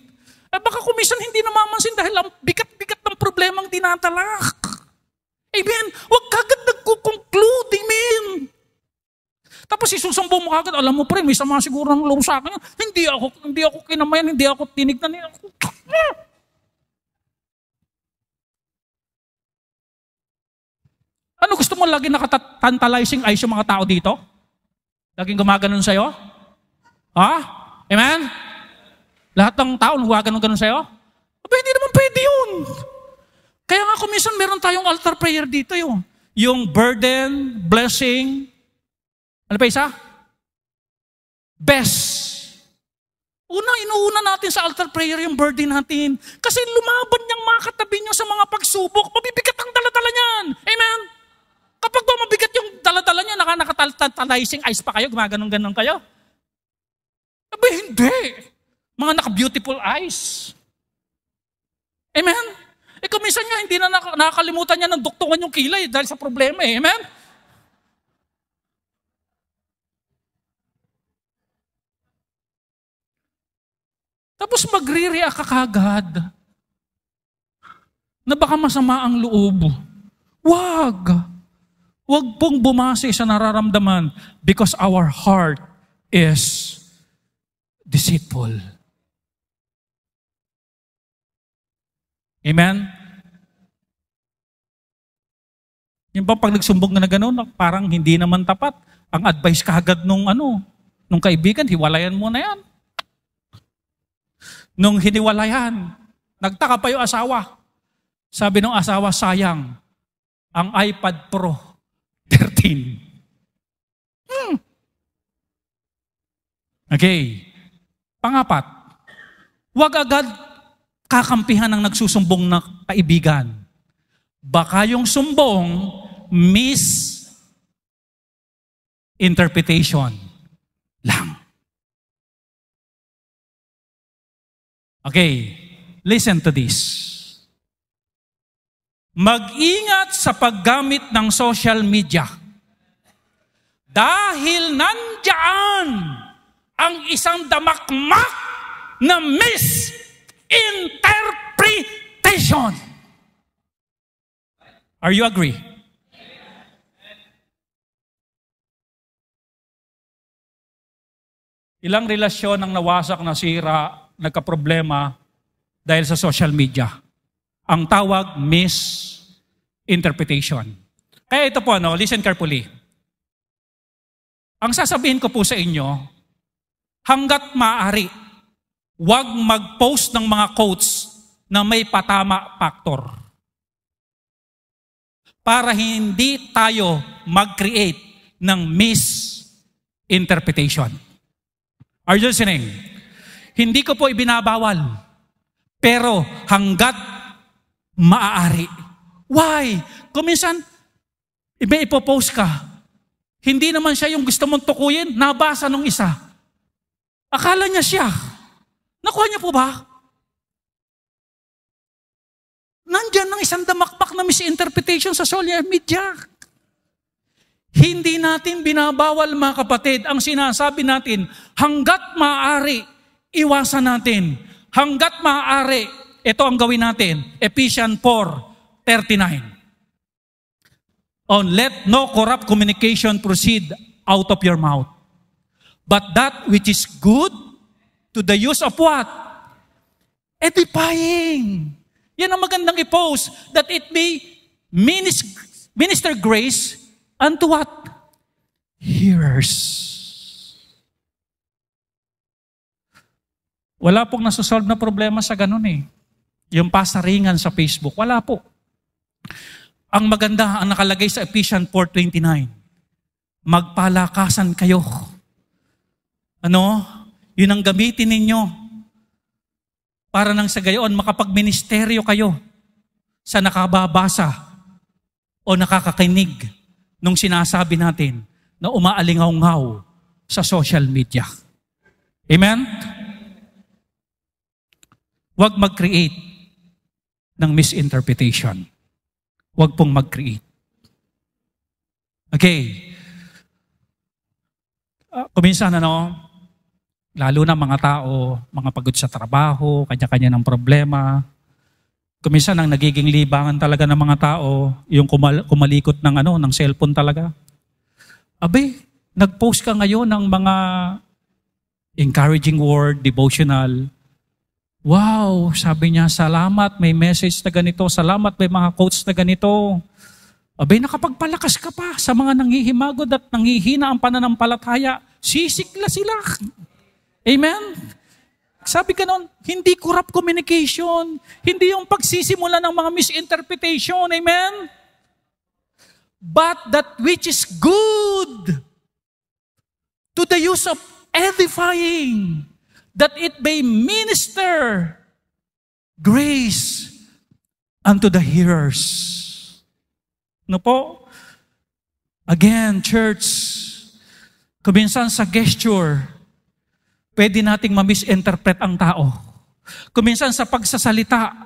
Baka kumisan hindi namamansin dahil ang bigat-bigat ng problemang tinatalak. Amen? Huwag kagad nagkukonclude, amen? Tapos isusumbong mo kagad, alam mo pre, may sama siguro ng loob sa akin yun. Hindi ako kinamayan, hindi ako tinignan. Ano gusto mo lagi nakatantalizing eyes yung mga tao dito? Laging gumaganon sa'yo? Ha? Amen? Lahat ng tao gumaganon sa'yo? Hindi naman pwede yun. Kaya nga kuminsan meron tayong altar prayer dito yung burden, blessing. Ano pa isa? Best. Inuuna natin sa altar prayer yung burden natin. Kasi lumaban niyang makatabi niyo sa mga pagsubok. Mabibigat ang daladala niyan. Amen? Kapag ba mabigat yung daladala niya, nakatantalizing eyes pa kayo, gumaganon-ganon kayo? Hindi. Mga naka-beautiful eyes. Amen? Kuminsan nga, hindi na nakakalimutan niya ng duktungan yung kilay dahil sa problema. Amen? Tapos magre-react ka kagad na baka masama ang loob. Wag pong bumase sa nararamdaman because our heart is deceitful. Amen? Yung ba pag nagsumbong na gano'n, parang hindi naman tapat. Ang advice kagad nung kaibigan, hiwalayan mo na yan. Nung hiniwalayan, nagtaka pa yung asawa. Sabi ng asawa, sayang, ang iPad Pro 13. Okay. Pangapat, huwag agad kakampihan ng nagsusumbong na kaibigan. Baka yung sumbong, misinterpretation lang. Okay, listen to this. Mag-ingat sa paggamit ng social media. Dahil nandiyan ang isang damakmak na misinterpretation. Are you agree? Ilang relasyon ang nawasak, nasira, nagkaproblema dahil sa social media. Ang tawag, misinterpretation. Kaya ito po, listen carefully. Ang sasabihin ko po sa inyo, hanggat maaari, huwag mag-post ng mga quotes na may patama factor. Para hindi tayo mag-create ng misinterpretation. Are you listening? Hindi ko po ibinabawal. Pero hanggat maaari. Why? Kung minsan, ipopost ka, hindi naman siya yung gusto mong tukuyin, nabasa nung isa. Akala niya siya. Nakuha niya po ba? Nandyan ang isang damakmak na misinterpretation sa social media. Hindi natin binabawal, mga kapatid. Ang sinasabi natin, hanggat maaari, iwasan natin. Hanggat maaari, ito ang gawin natin. Ephesians 4:39. Let no corrupt communication proceed out of your mouth, but that which is good to the use of what? Edifying. Yan ang magandang i-post, that it may minister grace unto what? Hearers. Wala pong nasosolve na problema sa ganun eh. Yung pasaringan sa Facebook, wala po. Ang maganda, ang nakalagay sa Ephesians 4:29, magpalakasan kayo. Ano? Yun ang gamitin ninyo para nang sa gayon makapagministeryo kayo sa nakababasa o nakakakinig nung sinasabi natin na umaalingaw-ngaw sa social media. Amen? Huwag mag-create ng misinterpretation. Huwag pong mag-create. Okay. Kuminsan, lalo na mga tao, mga pagod sa trabaho, kanya-kanya ng problema. Kuminsan, ang nagiging libangan talaga ng mga tao, yung kumalikot ng cellphone talaga. Abe, nag-post ka ngayon ng mga encouraging word, devotional. Wow, sabi niya, salamat, may message na ganito. Salamat, may mga quotes na ganito. Abay, nakapagpalakas ka pa sa mga nanghihimagod at nanghihina ang pananampalataya. Sisikla sila. Amen? Sabi ka nun, hindi corrupt communication. Hindi yung pagsisimula ng mga misinterpretation. Amen? But that which is good to the use of edifying, that it may minister grace unto the hearers. No po? Again, church, kuminsan sa gesture, pwede nating ma-misinterpret ang tao. Kuminsan sa pagsasalita,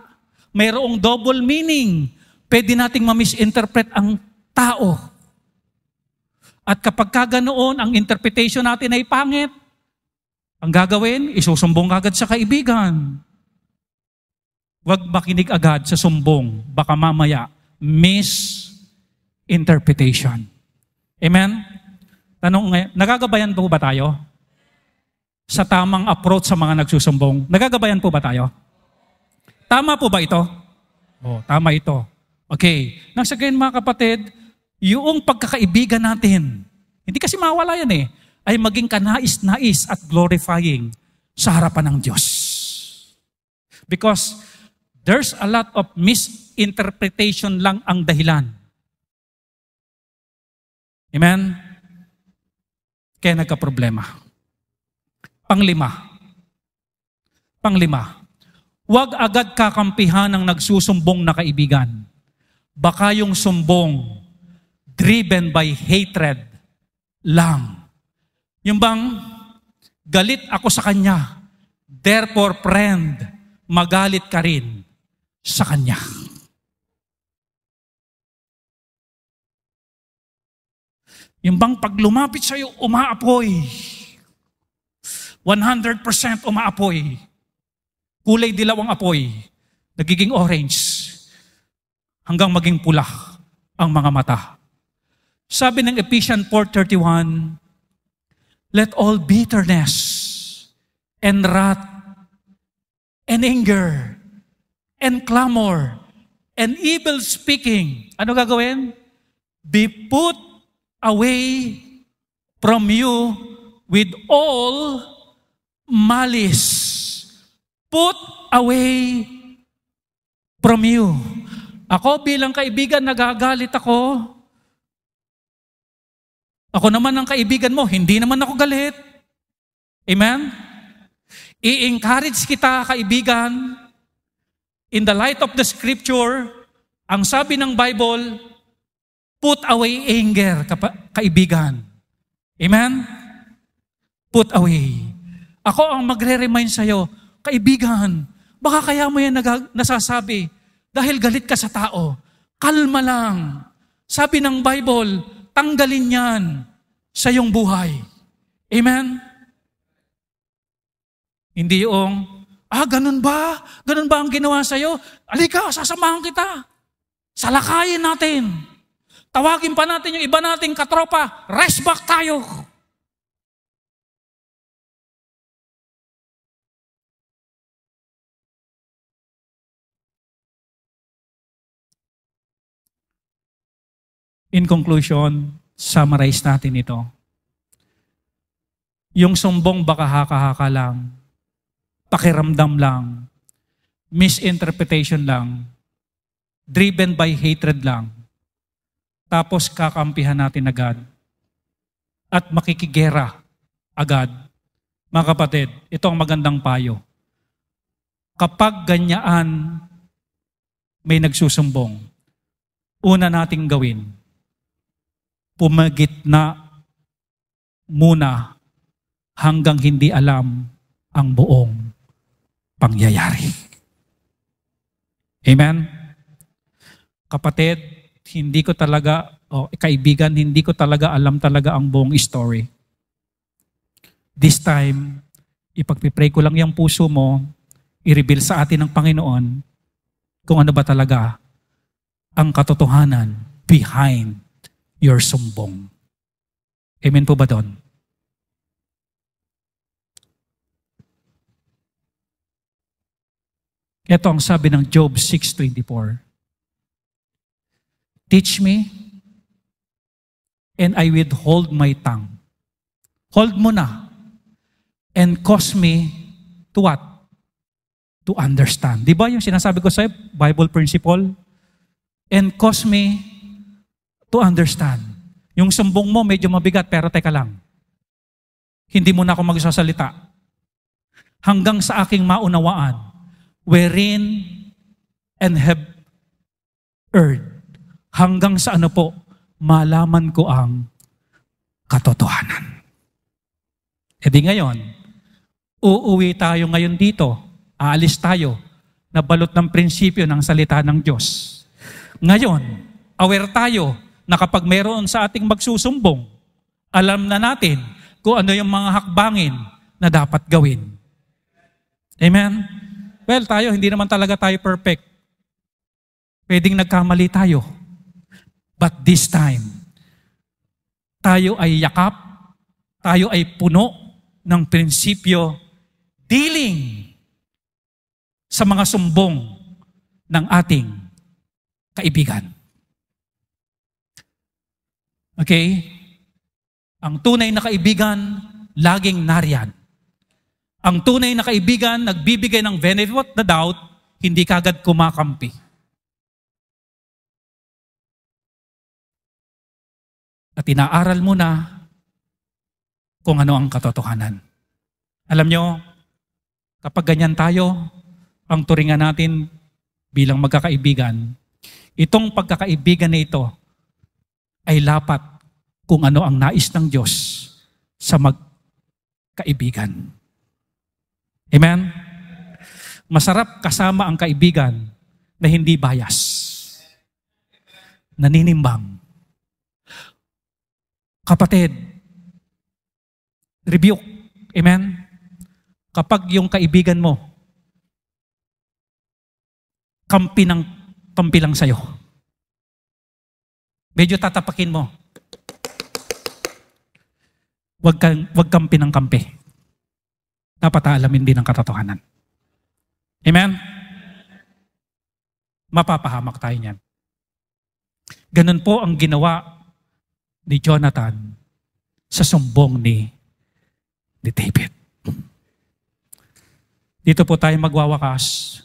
mayroong double meaning. Pwede nating ma-misinterpret ang tao. At kapag ganoon, ang interpretation natin ay pangit, ang gagawin, isusumbong agad sa kaibigan. Huwag makinig agad sa sumbong. Baka mamaya, misinterpretation. Amen? Tanong ngayon, nagagabayan po ba tayo? Sa tamang approach sa mga nagsusumbong. Nagagabayan po ba tayo? Tama po ba ito? Tama ito. Okay. Nang sa ganyan mga kapatid, yung pagkakaibigan natin, hindi kasi mawala yan ay maging kanais-nais at glorifying sa harapan ng Diyos. Because there's a lot of misinterpretation lang ang dahilan. Amen? Kaya nagka-problema. Panglima, huwag agad kakampihan ng nagsusumbong na kaibigan. Baka yung sumbong driven by hatred lang. Yung bang, galit ako sa kanya, therefore friend, magalit ka rin sa kanya. Yung bang pag lumapit sa'yo, umaapoy. 100% umaapoy. Kulay dilaw ang apoy. Nagiging orange. Hanggang maging pula ang mga mata. Sabi ng Ephesians 4:31, let all bitterness and wrath and anger and clamor and evil speaking, ano gagawin? Be put away from you with all malice. Put away from you. Ako bilang kaibigan, nagagalit ako. Ako naman ang kaibigan mo, hindi naman ako galit. Amen? I-encourage kita, kaibigan, in the light of the scripture, ang sabi ng Bible, put away anger, kaibigan. Amen? Put away. Ako ang magre-remind sa'yo, kaibigan, baka kaya mo yan nasasabi, dahil galit ka sa tao, kalma lang. Sabi ng Bible, tanggalin yan sa iyong buhay. Amen? Hindi yung, ganun ba? Ganun ba ang ginawa sa'yo? Alika, sasamahan kita. Salakayin natin. Tawagin pa natin yung iba nating katropa. Rest back tayo. In conclusion, summarize natin ito. Yung sumbong baka haka-haka lang, pakiramdam lang, misinterpretation lang, driven by hatred lang, tapos kakampihan natin agad. at makikigera agad. Mga kapatid, ito ang magandang payo. Kapag ganyaan may nagsusumbong, una nating gawin, pumagitna muna hanggang hindi alam ang buong pangyayari. Amen? Kapatid, kaibigan, hindi ko talaga alam talaga ang buong story. This time, ipagpipray ko lang yung puso mo, i-reveal sa atin ng Panginoon kung ano ba talaga ang katotohanan behind your sumbong. Amen po ba doon? Ito ang sabi ng Job 6:24. Teach me, and I withhold my tongue. Hold mo na, and cause me to what? To understand. Di ba yung sinasabi ko sa Bible principle? And cause me to understand. Yung sumbong mo medyo mabigat, pero teka lang. Hindi mo na ako magsasalita. Hanggang sa aking maunawaan, wherein and have erred. Hanggang sa ano po, malaman ko ang katotohanan. E di ngayon, uuwi tayo ngayon dito, aalis tayo, na balot ng prinsipyo ng salita ng Diyos. Ngayon, aware tayo na kapag meron sa ating magsusumbong, alam na natin kung ano yung mga hakbangin na dapat gawin. Amen? Well, hindi naman talaga tayo perfect. Pwedeng nagkamali tayo. But this time, tayo ay yakap, tayo ay puno ng prinsipyo dealing sa mga sumbong ng ating kaibigan. Okay? Ang tunay na kaibigan, laging nariyan. Ang tunay na kaibigan, nagbibigay ng benefit of the doubt, hindi kagad kumakampi. At inaaral mo na kung ano ang katotohanan. Alam nyo, kapag ganyan tayo, ang turingan natin bilang magkakaibigan, itong pagkakaibigan na ito ay lapat kung ano ang nais ng Diyos sa magkaibigan. Amen? Masarap kasama ang kaibigan na hindi bias, naninimbang. Kapatid, rebuke. Amen? Kapag yung kaibigan mo, kampi lang sa'yo. Medyo tatapakin mo. Huwag kampi ng kampi. Dapat alamin din ang katotohanan. Amen? Mapapahamak tayo niyan. Ganun po ang ginawa ni Jonathan sa sumbong ni David. Dito po tayo magwawakas.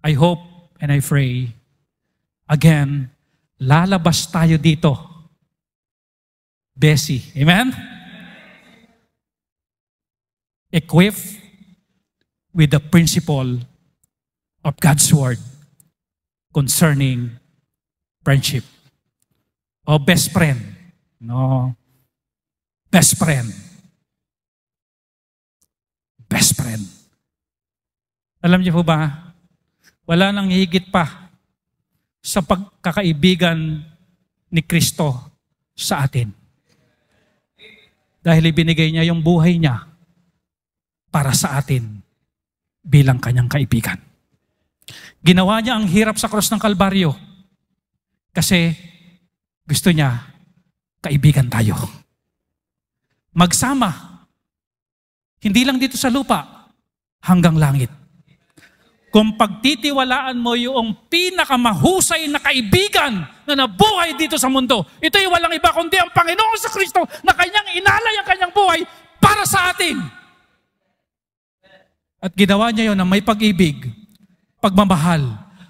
I hope and I pray, again, lalabas tayo dito. Bessie. Amen? Equipped with the principle of God's Word concerning friendship. O best friend. No. Best friend. Best friend. Alam niyo po ba, wala nang higit pa sa pagkakaibigan ni Kristo sa atin. Dahil ibinigay niya yung buhay niya para sa atin bilang kanyang kaibigan. Ginawa niya ang hirap sa krus ng Kalbaryo kasi gusto niya kaibigan tayo. Magsama. Hindi lang dito sa lupa, hanggang langit. Kung pagtitiwalaan mo yung pinakamahusay na kaibigan na nabuhay dito sa mundo, ito'y walang iba kundi ang Panginoon sa Kristo na kanyang inalay ang kanyang buhay para sa atin. At ginawa niya yon na may pag-ibig, pagmamahal,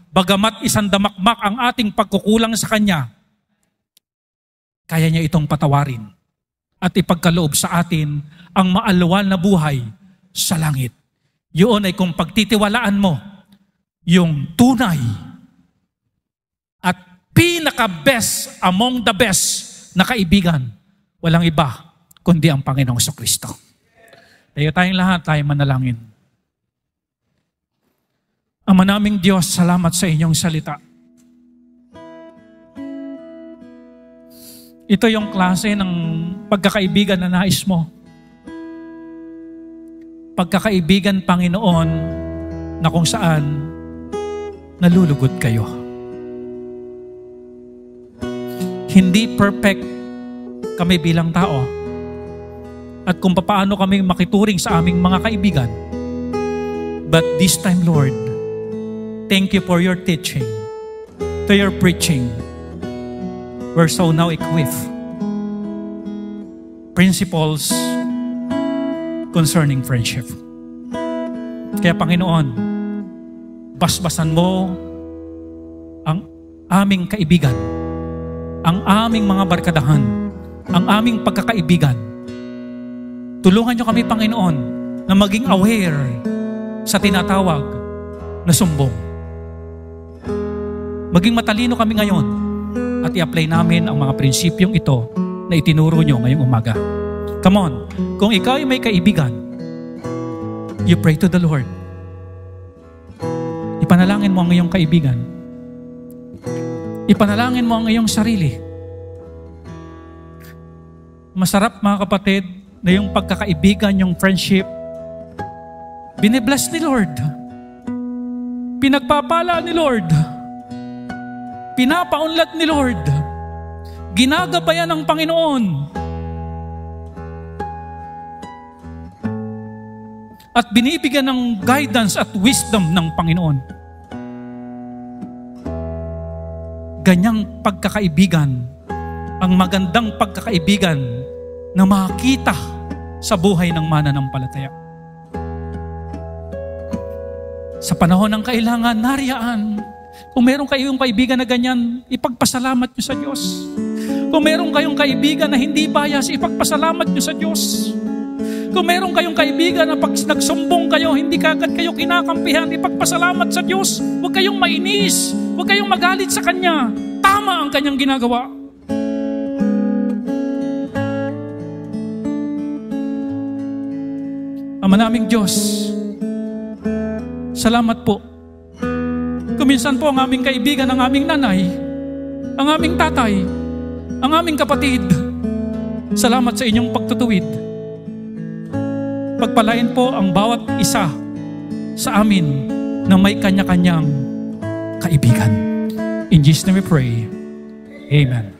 bagamat isang damakmak ang ating pagkukulang sa Kanya, kaya niya itong patawarin at ipagkaloob sa atin ang maalwal na buhay sa langit. Yun ay kung pagtitiwalaan mo yung tunay at pinaka-best among the best na kaibigan, walang iba kundi ang Panginoong Jesucristo. Tayo tayong lahat, tayo manalangin. Ama naming Diyos, salamat sa inyong salita. Ito yung klase ng pagkakaibigan na nais mo. Pagkakaibigan, Panginoon, na kung saan nalulugod kayo. Hindi perfect kami bilang tao. At kung paano kami makituring sa aming mga kaibigan. But this time, Lord, thank you for your teaching, to your preaching. We're so now equipped. Principles concerning friendship. Kaya Panginoon, basbasan mo ang aming kaibigan, ang aming mga barkadahan, ang aming pagkakaibigan. Tulungan niyo kami, Panginoon, na maging aware sa tinatawag na sumbong. Maging matalino kami ngayon at i-apply namin ang mga prinsipyong ito na itinuro niyo ngayong umaga. Come on, kung ikaw ay may kaibigan, you pray to the Lord. Ipanalangin mo ang iyong kaibigan. Ipanalangin mo ang iyong sarili. Masarap, mga kapatid, na yung pagkakaibigan, yung friendship, binibless ni Lord. Pinagpapala ni Lord. Pinapaunlad ni Lord. Ginagabayan ng Panginoon. At binibigyan ng guidance at wisdom ng Panginoon. Ganyang pagkakaibigan, ang magandang pagkakaibigan na makita sa buhay ng mananampalataya. Sa panahon ng kailangan, nariyaan. Kung meron kayong kaibigan na ganyan, ipagpasalamat nyo sa Diyos. Kung meron kayong kaibigan na hindi bias, ipagpasalamat nyo sa Diyos. Kung meron kayong kaibigan na pag nagsumbong kayo, hindi kagad kayo kinakampihan, ipagpasalamat sa Diyos. Huwag kayong mainis. Huwag kayong magalit sa Kanya. Tama ang Kanyang ginagawa. Ama naming Diyos, salamat po. Kuminsan po ang aming kaibigan, ang aming nanay, ang aming tatay, ang aming kapatid. Salamat sa inyong pagtutuwid. Pagpalain po ang bawat isa sa amin na may kanya-kanyang kaibigan. In Jesus' name we pray. Amen.